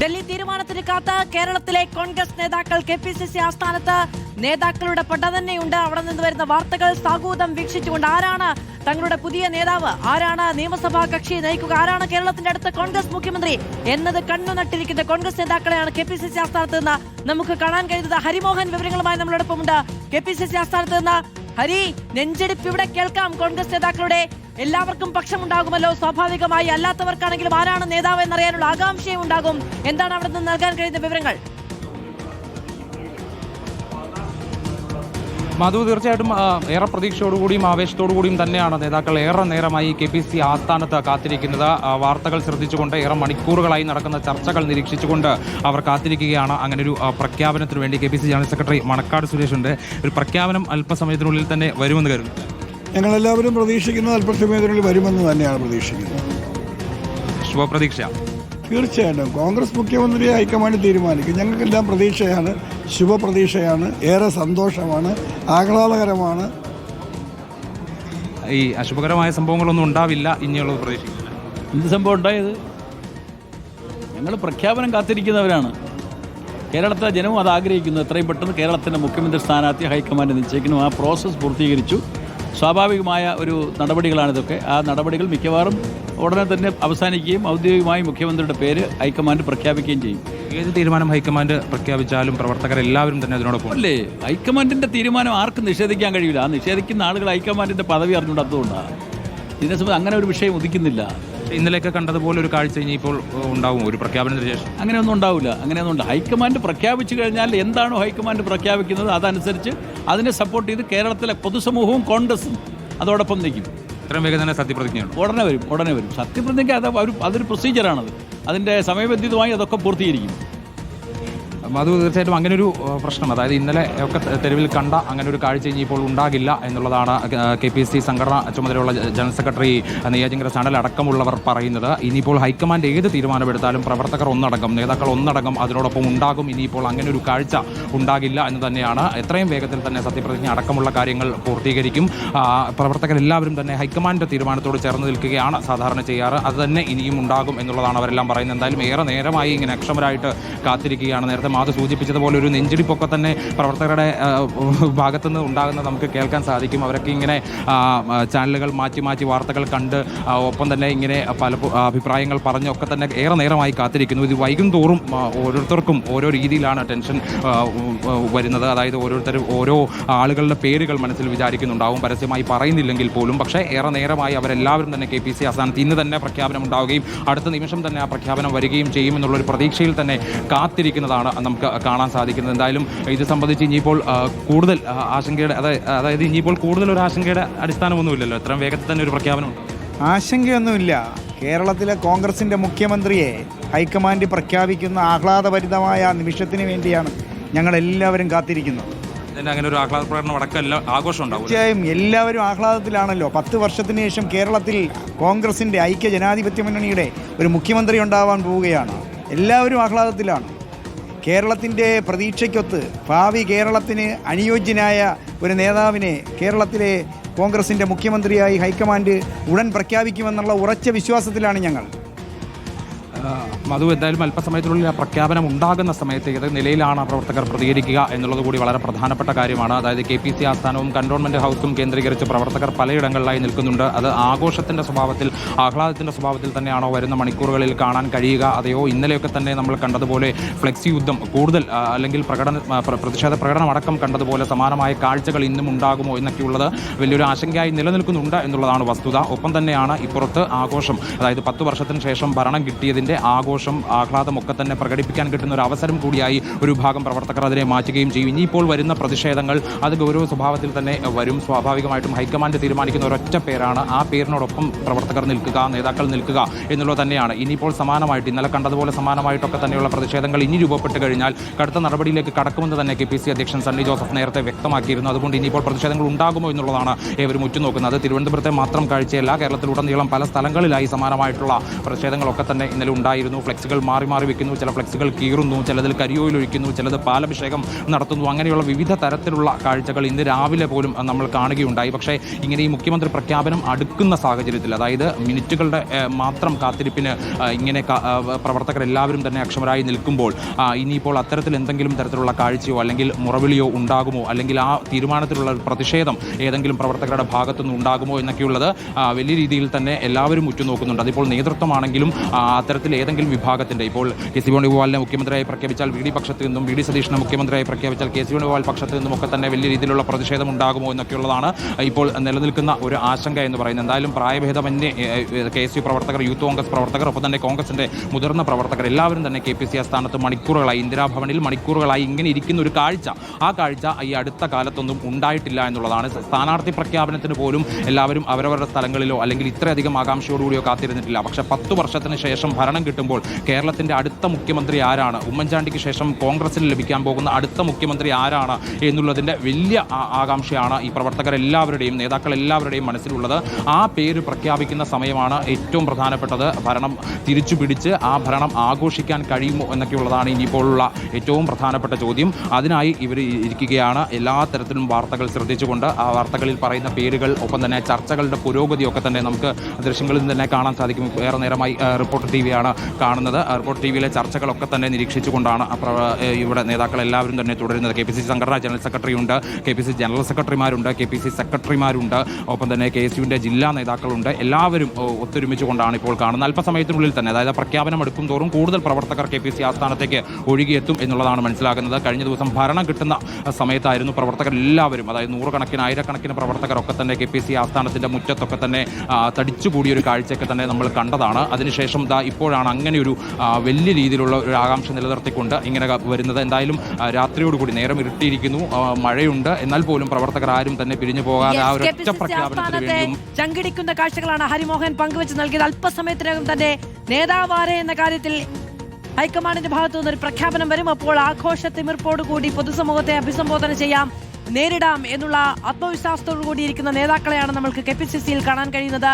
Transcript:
ഡൽഹി തീരുമാനത്തിന് കാത്ത് കേരളത്തിലെ കോൺഗ്രസ് നേതാക്കൾ KPCC ആസ്ഥാനത്ത് നേതാക്കളുടെ പട തന്നെയുണ്ട്. അവിടെ നിന്ന് വരുന്ന വാർത്തകൾ സാഗൂതം വീക്ഷിച്ചുകൊണ്ട് ആരാണ് തങ്ങളുടെ പുതിയ നേതാവ്, ആരാണ് നിയമസഭാ കക്ഷി നയിക്കുക, ആരാണ് കേരളത്തിന്റെ അടുത്ത കോൺഗ്രസ് മുഖ്യമന്ത്രി എന്നത് കണ്ണു നട്ടിരിക്കുന്ന കോൺഗ്രസ് നേതാക്കളെയാണ് KPCC ആസ്ഥാനത്ത് നിന്ന് നമുക്ക് കാണാൻ കഴിയുന്നത്. ഹരിമോഹൻ വിവരങ്ങളുമായി നമ്മളോടൊപ്പമുണ്ട്. KPCC ആസ്ഥാനത്ത് നിന്ന് ഹരി, നെഞ്ചെടുപ്പ് ഇവിടെ കേൾക്കാം. കോൺഗ്രസ് നേതാക്കളുടെ എല്ലാവർക്കും പക്ഷമുണ്ടാകുമല്ലോ സ്വാഭാവികമായി. അല്ലാത്തവർക്കാണെങ്കിലും ആരാണ് നേതാവ് എന്നറിയാനുള്ള ആകാംക്ഷയും ഉണ്ടാകും. എന്താണ് അവിടെ നിന്ന് നൽകാൻ കഴിയുന്ന വിവരങ്ങൾ? മധു, തീർച്ചയായിട്ടും ഏറെ പ്രതീക്ഷയോടുകൂടിയും ആവേശത്തോടുകൂടിയും തന്നെയാണ് നേതാക്കൾ ഏറെ നേരമായി KPCC ആസ്ഥാനത്ത് കാത്തിരിക്കുന്നത്. വാർത്തകൾ ശ്രദ്ധിച്ചുകൊണ്ട് ഏറെ മണിക്കൂറുകളായി നടക്കുന്ന ചർച്ചകൾ നിരീക്ഷിച്ചുകൊണ്ട് അവർ കാത്തിരിക്കുകയാണ്. അങ്ങനെ ഒരു പ്രഖ്യാപനത്തിന് വേണ്ടി KPCC ജനറൽ സെക്രട്ടറി മണക്കാട് സുരേഷിന്റെ ഒരു പ്രഖ്യാപനം അല്പസമയത്തിനുള്ളിൽ തന്നെ വരുമെന്ന് കരുതുന്നു. ഞങ്ങളെല്ലാവരും പ്രതീക്ഷിക്കുന്നത് അല്പസമയത്തിനുള്ളിൽ വരുമെന്ന് തന്നെയാണ് പ്രതീക്ഷിക്കുന്നത്. ശുഭപ്രതീക്ഷ. തീർച്ചയായിട്ടും കോൺഗ്രസ് മുഖ്യമന്ത്രിയെ ഹൈക്കമാൻഡ് തീരുമാനിക്കും. ഞങ്ങൾക്കെല്ലാം പ്രതീക്ഷയാണ്, ശുഭപ്രതീക്ഷയാണ്, ഏറെ സന്തോഷമാണ്, ആഹ്ലാദകരമാണ്. ഈ അശുഭകരമായ സംഭവങ്ങളൊന്നും ഉണ്ടാവില്ല ഇനിയുള്ളത് പ്രതീക്ഷിക്കില്ല. എന്ത് സംഭവം ഉണ്ടായത്? ഞങ്ങൾ പ്രഖ്യാപനം കാത്തിരിക്കുന്നവരാണ്. കേരളത്തിലെ ജനവും അത് ആഗ്രഹിക്കുന്നു. എത്രയും പെട്ടെന്ന് കേരളത്തിൻ്റെ മുഖ്യമന്ത്രി സ്ഥാനാർത്ഥി ഹൈക്കമാൻഡ് നിശ്ചയിക്കുന്നു. ആ പ്രോസസ്സ് പൂർത്തീകരിച്ചു. സ്വാഭാവികമായ ഒരു നടപടികളാണിതൊക്കെ. ആ നടപടികൾ മിക്കവാറും ഉടനെ തന്നെ അവസാനിക്കുകയും ഔദ്യോഗികമായി മുഖ്യമന്ത്രിയുടെ പേര് ഹൈക്കമാൻഡ് പ്രഖ്യാപിക്കുകയും ചെയ്യും. ഏത് തീരുമാനം ഹൈക്കമാൻഡ് പ്രഖ്യാപിച്ചാലും പ്രവർത്തകരെല്ലാവരും തന്നെ അതിനോടൊപ്പം അല്ലേ? ഹൈക്കമാൻഡിൻ്റെ തീരുമാനം ആർക്കും നിഷേധിക്കാൻ കഴിയില്ല. ആ നിഷേധിക്കുന്ന ആളുകൾ ഹൈക്കമാൻഡിൻ്റെ പദവി അറിഞ്ഞുകൊണ്ടതുകൊണ്ടാണ്. ഇതിനെ സംബന്ധിച്ച് അങ്ങനെ ഒരു വിഷയം ഉദിക്കുന്നില്ല. ഇന്നലെയൊക്കെ കണ്ടതുപോലെ ഒരു കാഴ്ച ഇനിയിപ്പോൾ ഉണ്ടാവും ഒരു പ്രഖ്യാപനത്തിന് ശേഷം? അങ്ങനെയൊന്നും ഉണ്ടാവില്ല. അങ്ങനെയൊന്നും ഹൈക്കമാൻഡ് പ്രഖ്യാപിച്ചു കഴിഞ്ഞാൽ എന്താണോ ഹൈക്കമാൻഡ് പ്രഖ്യാപിക്കുന്നത് അതനുസരിച്ച് അതിനെ സപ്പോർട്ട് ചെയ്ത് കേരളത്തിലെ പൊതുസമൂഹവും കോൺഗ്രസും അതോടൊപ്പം നിൽക്കും. ഇത്രയും വേഗം തന്നെ സത്യപ്രതിജ്ഞയാണ്? ഉടനെ വരും. സത്യപ്രതിജ്ഞ അതൊരു പ്രൊസീജിയറാണത്. അതിൻ്റെ സമയബന്ധിതമായി അതൊക്കെ പൂർത്തീകരിക്കും. അത് തീർച്ചയായിട്ടും അങ്ങനെ ഒരു പ്രശ്നം, അതായത് ഇന്നലെ ഒക്കെ തെരുവിൽ കണ്ട അങ്ങനെ ഒരു കാഴ്ച ഇനിയിപ്പോൾ ഉണ്ടാകില്ല എന്നുള്ളതാണ് KPCC സംഘടന ചുമതലയുള്ള ജനറൽ സെക്രട്ടറി നെയ്യാറ്റിൻകര സനൽ അടക്കമുള്ളവർ പറയുന്നത്. ഇനിയിപ്പോൾ ഹൈക്കമാൻഡ് ഏത് തീരുമാനമെടുത്താലും പ്രവർത്തകർ ഒന്നടങ്കം, നേതാക്കൾ ഒന്നടങ്കം അതിനോടൊപ്പം ഉണ്ടാകും. ഇനിയിപ്പോൾ അങ്ങനെ ഒരു കാഴ്ച ഉണ്ടാകില്ല എന്ന് തന്നെയാണ്. എത്രയും വേഗത്തിൽ തന്നെ സത്യപ്രതിജ്ഞ അടക്കമുള്ള കാര്യങ്ങൾ പൂർത്തീകരിക്കും. പ്രവർത്തകരെല്ലാവരും തന്നെ ഹൈക്കമാൻഡിൻ്റെ തീരുമാനത്തോട് ചേർന്ന് നിൽക്കുകയാണ് സാധാരണ ചെയ്യാറ്. അത് തന്നെ ഇനിയും ഉണ്ടാകും എന്നുള്ളതാണ് അവരെല്ലാം പറയുന്നത്. എന്തായാലും ഏറെ നേരമായി ഇങ്ങനെ അക്ഷമരായിട്ട് കാത്തിരിക്കുകയാണ്. നേരത്തെ അത് സൂചിപ്പിച്ചതുപോലെ ഒരു നെഞ്ചിടിപ്പൊക്കെ തന്നെ പ്രവർത്തകരുടെ ഭാഗത്തുനിന്ന് ഉണ്ടാകുന്നത് നമുക്ക് കേൾക്കാൻ സാധിക്കും. അവരൊക്കെ ഇങ്ങനെ ചാനലുകൾ മാറ്റി വാർത്തകൾ കണ്ട് ഒപ്പം തന്നെ ഇങ്ങനെ പല അഭിപ്രായങ്ങൾ പറഞ്ഞൊക്കെ തന്നെ ഏറെ നേരമായി കാത്തിരിക്കുന്നു. ഇത് വൈകും തോറും ഓരോരുത്തർക്കും ഓരോ രീതിയിലാണ് ടെൻഷൻ വരുന്നത്. അതായത് ഓരോരുത്തരും ഓരോ ആളുകളുടെ പേരുകൾ മനസ്സിൽ വിചാരിക്കുന്നുണ്ടാവും, പരസ്യമായി പറയുന്നില്ലെങ്കിൽ പോലും. പക്ഷേ ഏറെ നേരമായി അവരെല്ലാവരും തന്നെ KPCC ആസ്ഥാനത്ത് ഇന്ന് തന്നെ പ്രഖ്യാപനം ഉണ്ടാവുകയും അടുത്ത നിമിഷം തന്നെ ആ പ്രഖ്യാപനം വരികയും ചെയ്യുമെന്നുള്ളൊരു പ്രതീക്ഷയിൽ തന്നെ കാത്തിരിക്കുന്നതാണ് നമുക്ക് കാണാൻ സാധിക്കുന്നത്. എന്തായാലും ഇത് സംബന്ധിച്ച് ഇനിയിപ്പോൾ കൂടുതൽ ആശങ്കയുടെ അതായത് ഇനിയിപ്പോൾ കൂടുതൽ ഒരു ആശങ്കയുടെ അടിസ്ഥാനമൊന്നുമില്ലല്ലോ. എത്രയും വേഗത്തിൽ തന്നെ ഒരു പ്രഖ്യാപനമുണ്ട്. ആശങ്കയൊന്നുമില്ല. കേരളത്തിലെ കോൺഗ്രസിൻ്റെ മുഖ്യമന്ത്രിയെ ഹൈക്കമാൻഡ് പ്രഖ്യാപിക്കുന്ന ആഹ്ലാദഭരിതമായ നിമിഷത്തിന് വേണ്ടിയാണ് ഞങ്ങളെല്ലാവരും കാത്തിരിക്കുന്നത്. അങ്ങനെ ഒരു ആഹ്ലാദ പ്രകടനം അടക്കമല്ല ആഘോഷം ഉണ്ടാവും. തീർച്ചയായും എല്ലാവരും ആഹ്ലാദത്തിലാണല്ലോ. 10 വർഷത്തിന് ശേഷം കേരളത്തിൽ കോൺഗ്രസിൻ്റെ ഐക്യ ജനാധിപത്യ മുന്നണിയുടെ ഒരു മുഖ്യമന്ത്രി ഉണ്ടാവാൻ പോവുകയാണ്. എല്ലാവരും ആഹ്ലാദത്തിലാണ്. കേരളത്തിൻ്റെ പ്രതീക്ഷയ്ക്കൊത്ത് ഭാവി കേരളത്തിന് അനുയോജ്യനായ ഒരു നേതാവിനെ കേരളത്തിലെ കോൺഗ്രസിൻ്റെ മുഖ്യമന്ത്രിയായി ഹൈക്കമാൻഡ് ഉടൻ പ്രഖ്യാപിക്കുമെന്നുള്ള ഉറച്ച വിശ്വാസത്തിലാണ് ഞങ്ങൾ. മധു, എന്തായാലും അല്പസമയത്തിനുള്ളിൽ ആ പ്രഖ്യാപനം ഉണ്ടാകുന്ന സമയത്ത് ഏത് നിലയിലാണ് പ്രവർത്തകർ പ്രതികരിക്കുക എന്നുള്ളത് കൂടി വളരെ പ്രധാനപ്പെട്ട കാര്യമാണ്. അതായത് KPCC ആസ്ഥാനവും കന്റോൺമെന്റ് ഹൗസും കേന്ദ്രീകരിച്ച് പ്രവർത്തകർ പലയിടങ്ങളിലായി നിൽക്കുന്നുണ്ട്. അത് ആഘോഷത്തിന്റെ സ്വഭാവത്തിൽ, ആഹ്ലാദത്തിന്റെ സ്വഭാവത്തിൽ തന്നെയാണോ വരുന്ന മണിക്കൂറുകളിൽ കാണാൻ കഴിയുക? അതെയോ ഇന്നലെയൊക്കെ തന്നെ നമ്മൾ കണ്ടതുപോലെ ഫ്ലെക്സി യുദ്ധം കൂടുതൽ അല്ലെങ്കിൽ പ്രതിഷേധ പ്രകടനം അടക്കം കണ്ടതുപോലെ സമാനമായ കാഴ്ചകൾ ഇന്നും ഉണ്ടാകുമോ എന്നൊക്കെയുള്ളത് വലിയൊരു ആശങ്കയായി നിലനിൽക്കുന്നുണ്ട് എന്നുള്ളതാണ് വസ്തുത. ഒപ്പം തന്നെയാണ് ഇപ്പുറത്ത് ആഘോഷം, അതായത് 10 വർഷത്തിന് ശേഷം ഭരണം കിട്ടിയതിൻ്റെ ആഘോഷം, ആഹ്ലാദമൊക്കെ തന്നെ പ്രകടിപ്പിക്കാൻ കിട്ടുന്ന ഒരു അവസരം കൂടിയായി ഒരു വിഭാഗം പ്രവർത്തകർ അതിനെ മാറ്റുകയും ചെയ്യും. ഇനിയിപ്പോൾ വരുന്ന പ്രതിഷേധങ്ങൾ അത് ഗൗരവ സ്വഭാവത്തിൽ തന്നെ വരും. സ്വാഭാവികമായിട്ടും ഹൈക്കമാൻഡ് തീരുമാനിക്കുന്ന ഒരൊറ്റ പേരാണ്. ആ പേരിനോടൊപ്പം പ്രവർത്തകർ നിൽക്കുക, നേതാക്കൾ നിൽക്കുക എന്നുള്ളത് തന്നെയാണ്. ഇനിയിപ്പോൾ സമാനമായിട്ട് ഇന്നലെ കണ്ടതുപോലെ സമാനമായിട്ടൊക്കെ തന്നെയുള്ള പ്രതിഷേധങ്ങൾ ഇനി രൂപപ്പെട്ട് കഴിഞ്ഞാൽ കടുത്ത നടപടിയിലേക്ക് കടക്കുമെന്ന് തന്നെ KPCC അധ്യക്ഷൻ സണ്ണി ജോസഫ് നേരത്തെ വ്യക്തമാക്കിയിരുന്നു. അതുകൊണ്ട് ഇനിയിപ്പോൾ പ്രതിഷേധങ്ങൾ ഉണ്ടാകുമോ എന്നുള്ളതാണ് ഏവരും ഉറ്റുനോക്കുന്നത്. തിരുവനന്തപുരത്തെ മാത്രം കാഴ്ചയല്ല, കേരളത്തിലുടനീളം പല സ്ഥലങ്ങളിലായി സമാനമായിട്ടുള്ള പ്രതിഷേധങ്ങളൊക്കെ തന്നെ ഇന്നലെ ഉണ്ടായിരുന്നു. ഫ്ലെക്സുകൾ മാറി മാറി വെക്കുന്നു, ചില ഫ്ലെക്സുകൾ കീറുന്നു, ചിലതിൽ കരിയോയിൽ ഒഴിക്കുന്നു, ചിലത് പാലഭിഷേകം നടത്തുന്നു. അങ്ങനെയുള്ള വിവിധ തരത്തിലുള്ള കാഴ്ചകൾ ഇന്ന് രാവിലെ പോലും നമ്മൾ കാണുകയുണ്ടായി. പക്ഷേ ഇങ്ങനെ ഈ മുഖ്യമന്ത്രി പ്രഖ്യാപനം അടുക്കുന്ന സാഹചര്യത്തിൽ, അതായത് മിനിറ്റുകളുടെ മാത്രം കാത്തിരിപ്പിന് ഇങ്ങനെ പ്രവർത്തകരെല്ലാവരും തന്നെ അക്ഷമരായി നിൽക്കുമ്പോൾ ഇനിയിപ്പോൾ അത്തരത്തിൽ എന്തെങ്കിലും തരത്തിലുള്ള കാഴ്ചയോ അല്ലെങ്കിൽ മുറവിളിയോ ഉണ്ടാകുമോ, അല്ലെങ്കിൽ ആ തീരുമാനത്തിലുള്ള പ്രതിഷേധം ഏതെങ്കിലും പ്രവർത്തകരുടെ ഭാഗത്തുനിന്ന് ഉണ്ടാകുമോ എന്നൊക്കെയുള്ളത് വലിയ രീതിയിൽ തന്നെ എല്ലാവരും ഉറ്റുനോക്കുന്നുണ്ട്. അതിപ്പോൾ നേതൃത്വമാണെങ്കിലും അത്തരത്തിൽ ഏതെങ്കിലും വിഭാഗത്തിൻ്റെ, ഇപ്പോൾ കെ.സി. വേണുഗോപാലിനെ മുഖ്യമന്ത്രിയായി പ്രഖ്യാപിച്ചാൽ വി.ഡി. പക്ഷത്ത് നിന്നും, വി.ഡി. സതീഷിനെ മുഖ്യമന്ത്രിയായി പ്രഖ്യാപിച്ചാൽ കെ.സി. വേണുഗോപാൽ പക്ഷത്ത് നിന്നുമൊക്കെ തന്നെ വലിയ രീതിയിലുള്ള പ്രതിഷേധം ഉണ്ടാകുമോ എന്നൊക്കെയുള്ളതാണ് ഇപ്പോൾ നിലനിൽക്കുന്ന ഒരു ആശങ്ക എന്ന് പറയുന്നത്. എന്തായാലും പ്രായഭേദമന്യേ KSU പ്രവർത്തകർ, യൂത്ത് കോൺഗ്രസ് പ്രവർത്തകർ, ഒപ്പം തന്നെ കോൺഗ്രസിൻ്റെ മുതിർന്ന പ്രവർത്തകർ എല്ലാവരും തന്നെ KPC ആസ്ഥാനത്ത് മണിക്കൂറുകളായി, ഇന്ദിരാഭവനിൽ മണിക്കൂറുകളായി ഇങ്ങനെ ഇരിക്കുന്ന ഒരു കാഴ്ച, ആ കാഴ്ച ഈ അടുത്ത കാലത്തൊന്നും ഉണ്ടായിട്ടില്ല എന്നുള്ളതാണ്. സ്ഥാനാർത്ഥി പ്രഖ്യാപനത്തിന് പോലും എല്ലാവരും അവരവരുടെ സ്ഥലങ്ങളിലോ അല്ലെങ്കിൽ ഇത്രയധികം ആകാംക്ഷയോടുകൂടിയോ കാത്തിരുന്നിട്ടില്ല. പക്ഷേ 10 വർഷത്തിന് ശേഷം ഭരണം കിട്ടുമ്പോൾ കേരളത്തിൻ്റെ അടുത്ത മുഖ്യമന്ത്രി ആരാണ്, ഉമ്മൻചാണ്ടിക്ക് ശേഷം കോൺഗ്രസിന് ലഭിക്കാൻ പോകുന്ന അടുത്ത മുഖ്യമന്ത്രി ആരാണ് എന്നുള്ളതിൻ്റെ വലിയ ആകാംക്ഷയാണ് ഈ പ്രവർത്തകരെല്ലാവരുടെയും നേതാക്കളെല്ലാവരുടെയും മനസ്സിലുള്ളത്. ആ പേര് പ്രഖ്യാപിക്കുന്ന സമയമാണ് ഏറ്റവും പ്രധാനപ്പെട്ടത്. ഭരണം തിരിച്ചു പിടിച്ച് ആ ഭരണം ആഘോഷിക്കാൻ കഴിയുമോ എന്നൊക്കെയുള്ളതാണ് ഇനിയിപ്പോഴുള്ള ഏറ്റവും പ്രധാനപ്പെട്ട ചോദ്യം. അതിനായി ഇവർ ഇരിക്കുകയാണ്. എല്ലാ തരത്തിലും വാർത്തകൾ ശ്രദ്ധിച്ചുകൊണ്ട് ആ വാർത്തകളിൽ പറയുന്ന പേരുകൾ, ഒപ്പം തന്നെ ചർച്ചകളുടെ പുരോഗതിയൊക്കെ തന്നെ നമുക്ക് ദൃശ്യങ്ങളിൽ തന്നെ കാണാൻ സാധിക്കും. ഏറെ നേരമായി റിപ്പോർട്ടർ TV ആണ് കാണുന്നത്. റിപ്പോർട്ടർ TVയിലെ ചർച്ചകളൊക്കെ തന്നെ നിരീക്ഷിച്ചുകൊണ്ടാണ് ഇവിടെ നേതാക്കളെല്ലാവരും തന്നെ തുടരുന്നത്. KPCC സംഘടനാ ജനറൽ സെക്രട്ടറി ഉണ്ട്, KPCC ജനറൽ സെക്രട്ടറിമാരുണ്ട്, KPCC സെക്രട്ടറിമാരുണ്ട്, ഒപ്പം തന്നെ KSUവിൻ്റെ ജില്ലാ നേതാക്കളുണ്ട്. എല്ലാവരും ഒത്തൊരുമിച്ചുകൊണ്ടാണ് ഇപ്പോൾ കാണുന്നത്. അല്പസമയത്തിനുള്ളിൽ തന്നെ, അതായത് പ്രഖ്യാപനം എടുക്കും തോറും കൂടുതൽ പ്രവർത്തകർ KPC ആസ്ഥാനത്തേക്ക് ഒഴുകിയെത്തും എന്നുള്ളതാണ് മനസ്സിലാക്കുന്നത്. കഴിഞ്ഞ ദിവസം ഭരണം കിട്ടുന്ന സമയത്തായിരുന്നു പ്രവർത്തകർ എല്ലാവരും, അതായത് നൂറുകണക്കിന് ആയിരക്കണക്കിന് പ്രവർത്തകരൊക്കെ തന്നെ KPC ആസ്ഥാനത്തിൻ്റെ മുറ്റത്തൊക്കെ തന്നെ തടിച്ചുകൂടിയൊരു കാഴ്ചയൊക്കെ തന്നെ നമ്മൾ കണ്ടതാണ്. അതിനുശേഷം ഇപ്പോഴാണ് അങ്ങനെ ഒരു വലിയ രീതിയിലുള്ള ഒരു ആകാംക്ഷ നിലനിർത്തിക്കൊണ്ട് ഇങ്ങനെ വരുന്നത്. എന്തായാലും രാത്രിയോടുകൂടി നേരം ഇരുട്ടിയിരിക്കുന്നു, മഴയുണ്ട്, എന്നാൽ പോലും പ്രവർത്തകർ ആരും തന്നെ പിരിഞ്ഞു പോകാതെ ആ ഒരു ഒറ്റ പ്രഖ്യാപനത്തിന് വേണ്ടിയും ചങ്കിടിക്കുന്ന കാഴ്ചകളാണ് ഹരിമോഹൻ പങ്കുവച്ച് നൽകിയത്. അല്പസമയത്തിനകം തന്നെ നേതാവാരെ എന്ന കാര്യത്തിൽ ഹൈക്കമാൻഡിന്റെ ഭാഗത്തു നിന്നൊരു പ്രഖ്യാപനം വരും. അപ്പോൾ ആഘോഷത്തിമിർപ്പോടുകൂടി പൊതുസമൂഹത്തെ അഭിസംബോധന ചെയ്യാം, നേരിടാം എന്നുള്ള ആത്മവിശ്വാസത്തോടു കൂടിയിരിക്കുന്ന നേതാക്കളെയാണ് നമ്മൾക്ക് KPCCയിൽ കാണാൻ കഴിയുന്നത്.